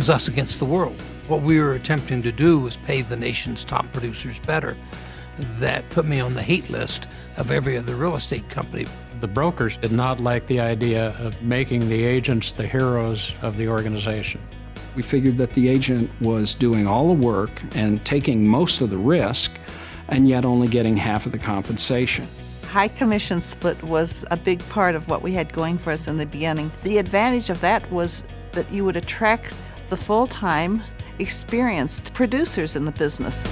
was us against the world. What we were attempting to do was pay the nation's top producers better. That put me on the hate list of every other real estate company. The brokers did not like the idea of making the agents the heroes of the organization. We figured that the agent was doing all the work and taking most of the risk, and yet only getting half of the compensation. High commission split was a big part of what we had going for us in the beginning. The advantage of that was that you would attract the full-time, experienced producers in the business.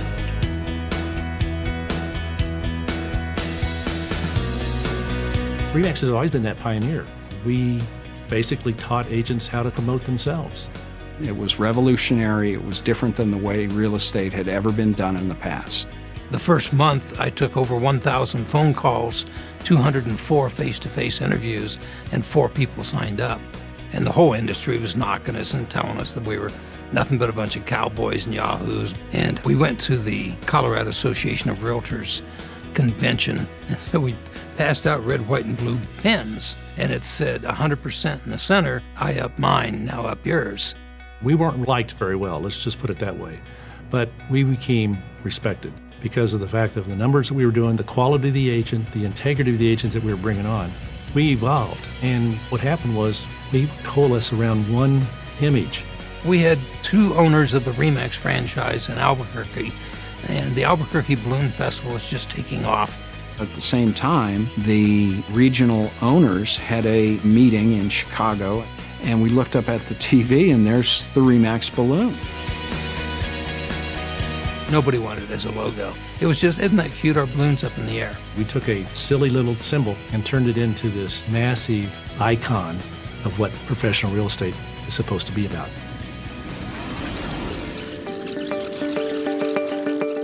Remax has always been that pioneer. We basically taught agents how to promote themselves. It was revolutionary. It was different than the way real estate had ever been done in the past. The first month, I took over 1,000 phone calls, 204 face-to-face interviews, and 4 people signed up. And the whole industry was knocking us and telling us that we were nothing but a bunch of cowboys and yahoos. And we went to the Colorado Association of Realtors convention, and so we passed out red, white, and blue pens, and it said 100% in the center, I up mine, now up yours. We weren't liked very well, let's just put it that way. But we became respected because of the fact of the numbers that we were doing, the quality of the agent, the integrity of the agents that we were bringing on. We evolved, and what happened was we coalesced around one image. We had 2 owners of the Remax franchise in Albuquerque, and the Albuquerque Balloon Festival was just taking off. At the same time, the regional owners had a meeting in Chicago, and we looked up at the TV, and there's the Remax balloon. Nobody wanted it as a logo. It was just, isn't that cute, our balloons up in the air? We took a silly little symbol and turned it into this massive icon of what professional real estate is supposed to be about.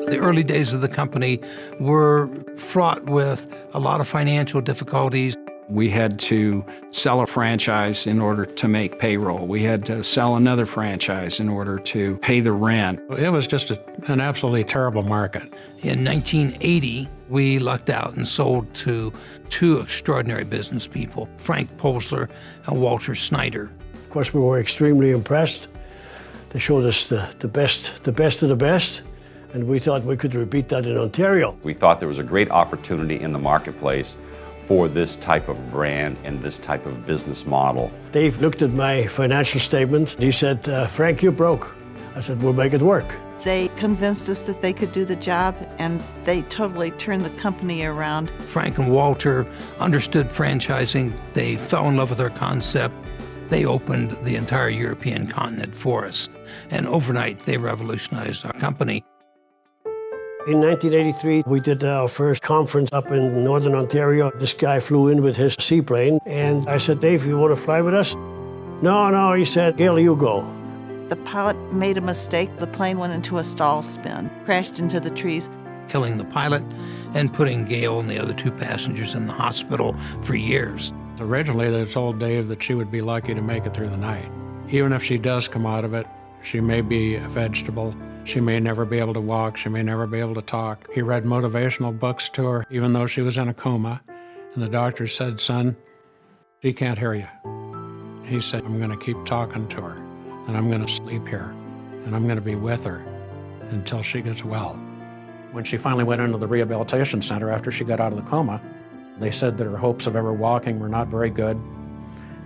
The early days of the company were fraught with a lot of financial difficulties. We had to sell a franchise in order to make payroll. We had to sell another franchise in order to pay the rent. It was just an absolutely terrible market. In 1980, we lucked out and sold to 2 extraordinary business people, Frank Polsler and Walter Snyder. Of course, we were extremely impressed. They showed us the best of the best, and we thought we could repeat that in Ontario. We thought there was a great opportunity in the marketplace for this type of brand and this type of business model. Dave looked at my financial statement. He said, Frank, you're broke. I said, we'll make it work. They convinced us that they could do the job, and they totally turned the company around. Frank and Walter understood franchising. They fell in love with our concept. They opened the entire European continent for us. And overnight, they revolutionized our company. In 1983, we did our first conference up in Northern Ontario. This guy flew in with his seaplane, and I said, Dave, you want to fly with us? No, he said, Gail, you go. The pilot made a mistake. The plane went into a stall spin, crashed into the trees. Killing the pilot and putting Gail and the other 2 passengers in the hospital for years. Originally, they told Dave that she would be lucky to make it through the night. Even if she does come out of it, she may be a vegetable. She may never be able to walk. She may never be able to talk. He read motivational books to her, even though she was in a coma. And the doctor said, son, she can't hear you. He said, I'm going to keep talking to her, and I'm going to sleep here, and I'm going to be with her until she gets well. When she finally went into the rehabilitation center after she got out of the coma, they said that her hopes of ever walking were not very good.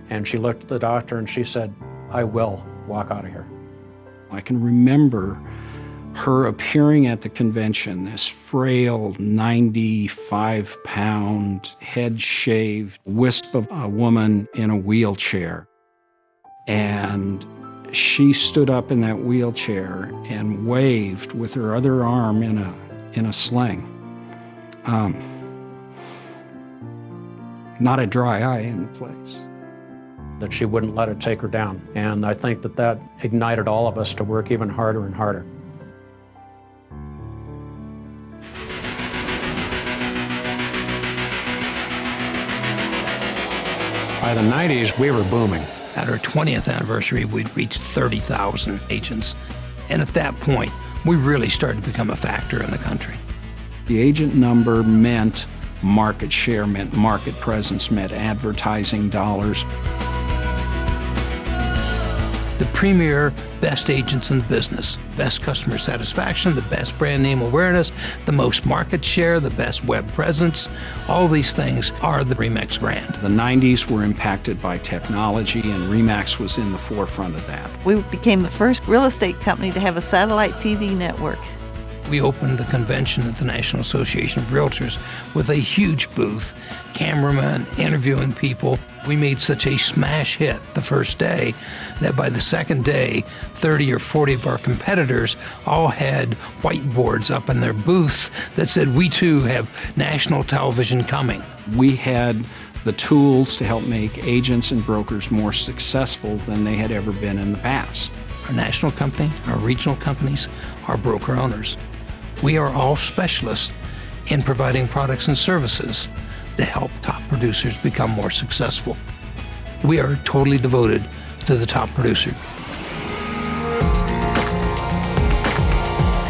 And she looked at the doctor and she said, I will walk out of here. I can remember her appearing at the convention, this frail 95-pound, head-shaved wisp of a woman in a wheelchair. And she stood up in that wheelchair and waved with her other arm in a sling. Not a dry eye in the place. That she wouldn't let it take her down. And I think that ignited all of us to work even harder and harder. By the 90s, we were booming. At our 20th anniversary, we'd reached 30,000 agents. And at that point, we really started to become a factor in the country. The agent number meant market share, meant market presence, meant advertising dollars. the premier best agents in the business, best customer satisfaction, the best brand name awareness, the most market share, the best web presence. All these things are the Remax brand. The 90s were impacted by technology, and Remax was in the forefront of that. We became the first real estate company to have a satellite TV network. We opened the convention at the National Association of Realtors with a huge booth, cameramen interviewing people. We made such a smash hit the first day that by the second day, 30 or 40 of our competitors all had whiteboards up in their booths that said, "We too have national television coming." We had the tools to help make agents and brokers more successful than they had ever been in the past. Our national company, our regional companies, our broker owners. We are all specialists in providing products and services to help top producers become more successful. We are totally devoted to the top producer.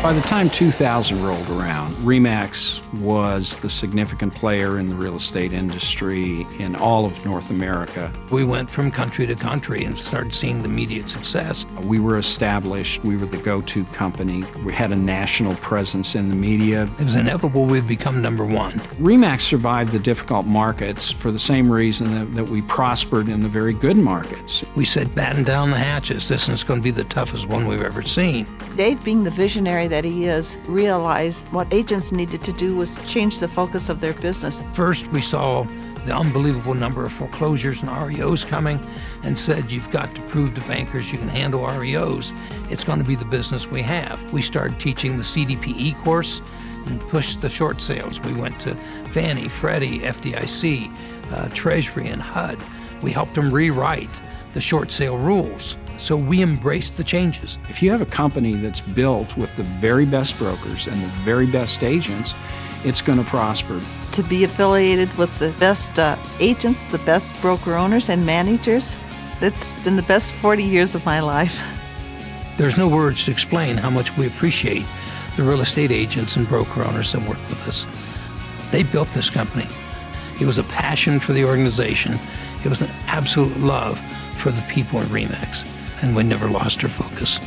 By the time 2000 rolled around, Remax was the significant player in the real estate industry in all of North America. We went from country to country and started seeing the immediate success. We were established. We were the go-to company. We had a national presence in the media. It was inevitable we'd become number one. Remax survived the difficult markets for the same reason that we prospered in the very good markets. We said, batten down the hatches. This is going to be the toughest one we've ever seen. Dave, being the visionary that he is, realized what agents needed to do was change the focus of their business. First, we saw the unbelievable number of foreclosures and REOs coming and said, you've got to prove to bankers you can handle REOs. It's going to be the business we have. We started teaching the CDPE course and pushed the short sales. We went to Fannie, Freddie, FDIC, Treasury, and HUD. We helped them rewrite the short sale rules. So we embraced the changes. If you have a company that's built with the very best brokers and the very best agents, it's going to prosper. To be affiliated with the best agents, the best broker owners and managers, it's been the best 40 years of my life. There's no words to explain how much we appreciate the real estate agents and broker owners that work with us. They built this company. It was a passion for the organization. It was an absolute love for the people at Remax, and we never lost our focus.